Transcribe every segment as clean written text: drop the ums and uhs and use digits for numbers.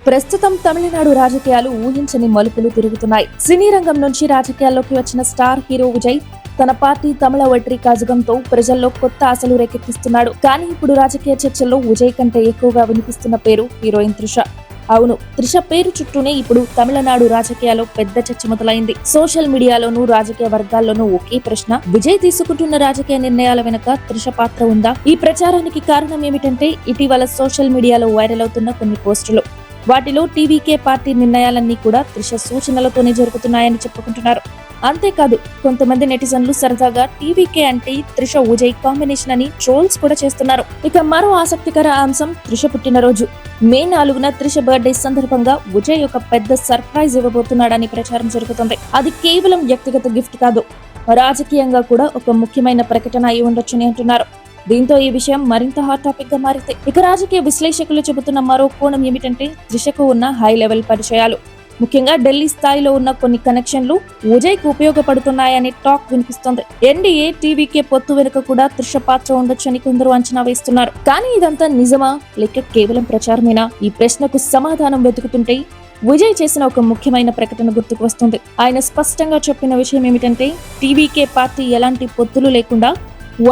ప్రస్తుతం తమిళనాడు రాజకీయాలు ఊహించని మలుపులు తిరుగుతున్నాయి. సినీ రంగం నుంచి రాజకీయాల్లోకి వచ్చిన స్టార్ హీరో విజయ్ తన పార్టీ తమిళ ఒట్రి కాజగంతో ప్రజల్లో కొత్త ఆశలు రేకెత్తిస్తున్నాడు. కానీ ఇప్పుడు రాజకీయ చర్చల్లో విజయ్ కంటే ఎక్కువగా వినిపిస్తున్న పేరు హీరోయిన్ త్రిష. అవును, త్రిష పేరు చుట్టూనే ఇప్పుడు తమిళనాడు రాజకీయాల్లో పెద్ద చర్చ మొదలైంది. సోషల్ మీడియాలోనూ రాజకీయ వర్గాల్లోనూ ఒకే ప్రశ్న: విజయ్ తీసుకుంటున్న రాజకీయ నిర్ణయాల వెనుక త్రిష పాత్ర ఉందా? ఈ ప్రచారానికి కారణం ఏమిటంటే ఇటీవల సోషల్ మీడియాలో వైరల్ అవుతున్న కొన్ని పోస్టులు. వాటిలో టీవీకే పార్టీ నిర్ణయాలన్నీ కూడా త్రిష సూచనలతోనే జరుగుతున్నాయని చెప్పుకుంటున్నారు. అంతేకాదు, కొంతమంది నెటిజన్లు సరదాగా టీవీకే అంటే త్రిష విజయ్ కాంబినేషన్ అని ట్రోల్స్ కూడా చేస్తున్నారు. ఇక మరో ఆసక్తికర అంశం త్రిష పుట్టినరోజు. మే 4న త్రిష బర్త్డే సందర్భంగా విజయ్ ఒక పెద్ద సర్ప్రైజ్ ఇవ్వబోతున్నాడని ప్రచారం జరుగుతుంది. అది కేవలం వ్యక్తిగత గిఫ్ట్ కాదు, రాజకీయంగా కూడా ఒక ముఖ్యమైన ప్రకటన అయి ఉండొచ్చని అంటున్నారు. దీంతో ఈ విషయం మరింత హాట్ టాపిక్ గా మారింది. ఇక రాజకీయ విశ్లేషకులు చెబుతున్న మరో కోణం ఏమిటంటే త్రిషకు ఉన్న హై లెవెల్ పరిచయాలు, ముఖ్యంగా ఢిల్లీ స్థాయిలో ఉన్న కొన్ని కనెక్షన్లు విజయ్ కు ఉపయోగపడుతున్నాయని టాక్ వినిపిస్తోంది. ఎన్డీఏ టీవీకే పొత్తు వెనుక కూడా త్రిష పాత్ర ఉండొచ్చని కొందరు అంచనా వేస్తున్నారు. కానీ ఇదంతా నిజమా లేక కేవలం ప్రచారమేనా? ఈ ప్రశ్నకు సమాధానం వెతుకుతుంటే విజయ్ చేసిన ఒక ముఖ్యమైన ప్రకటన గుర్తుకు వస్తుంది. ఆయన స్పష్టంగా చెప్పిన విషయం ఏమిటంటే టీవీకే పార్టీ ఎలాంటి పొత్తులు లేకుండా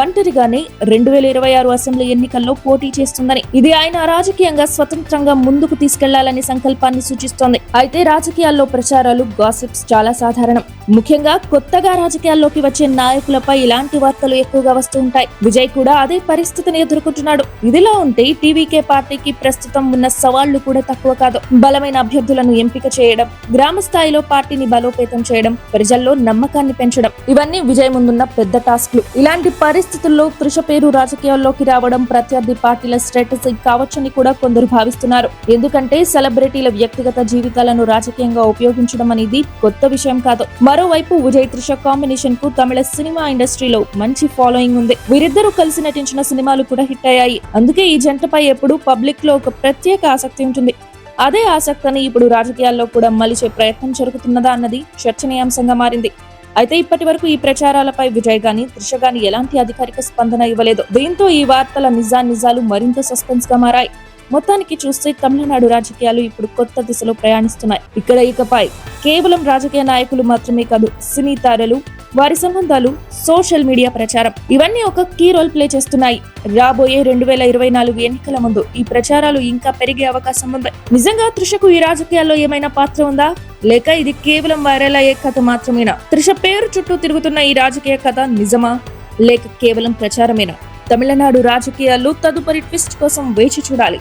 ఒంటరిగానే 2026 అసెంబ్లీ ఎన్నికల్లో పోటీ చేస్తుందని. ఇది ఆయన రాజకీయంగా స్వతంత్రంగా ముందుకు తీసుకెళ్లాలని సంకల్పాన్ని సూచిస్తోంది. అయితే రాజకీయాల్లో ప్రచారాలు, గాసిప్స్ చాలా సాధారణం. ముఖ్యంగా కొత్తగా రాజకీయాల్లోకి వచ్చే నాయకులపై ఇలాంటి వార్తలు ఎక్కువగా వస్తూ ఉంటాయి. విజయ్ కూడా అదే పరిస్థితిని ఎదుర్కొంటున్నాడు. ఇదిలా ఉంటే టీవీకే పార్టీకి ప్రస్తుతం ఉన్న సవాళ్లు కూడా తక్కువ కాదు. బలమైన అభ్యర్థులను ఎంపిక చేయడం, గ్రామ స్థాయిలో పార్టీని బలోపేతం చేయడం, ప్రజల్లో నమ్మకాన్ని పెంచడం, ఇవన్నీ విజయ్ ముందున్న పెద్ద టాస్క్లు. ఇలాంటి పరిస్థితుల్లో త్రిష పేరు రాజకీయాల్లోకి రావడం ప్రత్యర్థి పార్టీల స్ట్రాటజీ కావచ్చని కూడా కొందరు భావిస్తున్నారు. ఎందుకంటే సెలబ్రిటీల వ్యక్తిగత జీవితాలను రాజకీయంగా ఉపయోగించడం అనేది కొత్త విషయం కాదు. మరోవైపు విజయ్ త్రిష కాంబినేషన్ కు తమిళ సినిమా ఇండస్ట్రీలో మంచి ఫాలోయింగ్ ఉంది. వీరిద్దరూ కలిసి నటించిన సినిమాలు కూడా హిట్ అయ్యాయి. అందుకే ఈ జంటపై ఎప్పుడూ పబ్లిక్ లో ఒక ప్రత్యేక ఆసక్తి ఉంటుంది. అదే ఆసక్తిని ఇప్పుడు రాజకీయాల్లో కూడా మలిచే ప్రయత్నం జరుగుతున్నదా అన్నది చర్చనీయాంశంగా మారింది. అయితే ఇప్పటి వరకు ఈ ప్రచారాలపై విజయ్ గాని త్రిష గాని ఎలాంటి అధికారిక స్పందన ఇవ్వలేదు. దీంతో ఈ వార్తల నిజాలు మరింత సస్పెన్స్ గా మారాయి. మొత్తానికి చూస్తే తమిళనాడు రాజకీయాలు ఇప్పుడు కొత్త దిశలో ప్రయాణిస్తున్నాయి. ఇకపై కేవలం రాజకీయ నాయకులు మాత్రమే కాదు, సినీ తారలు, వారి సంబంధాలు, సోషల్ మీడియా ప్రచారం, ఇవన్నీ ఒక కీ రోల్ ప్లే చేస్తున్నాయి. రాబోయే 2024 ఎన్నికల ముందు ఈ ప్రచారాలు ఇంకా పెరిగే అవకాశం ఉంది. నిజంగా త్రిషకు ఈ రాజకీయాల్లో ఏమైనా పాత్ర ఉందా, లేక ఇది కేవలం వైరల్ అయ్యే కథ మాత్రమేనా? త్రిష పేరు చుట్టూ తిరుగుతున్న ఈ రాజకీయ కథ నిజమా లేక కేవలం ప్రచారమేనా? తమిళనాడు రాజకీయాల్లో తదుపరి ట్విస్ట్ కోసం వేచి చూడాలి.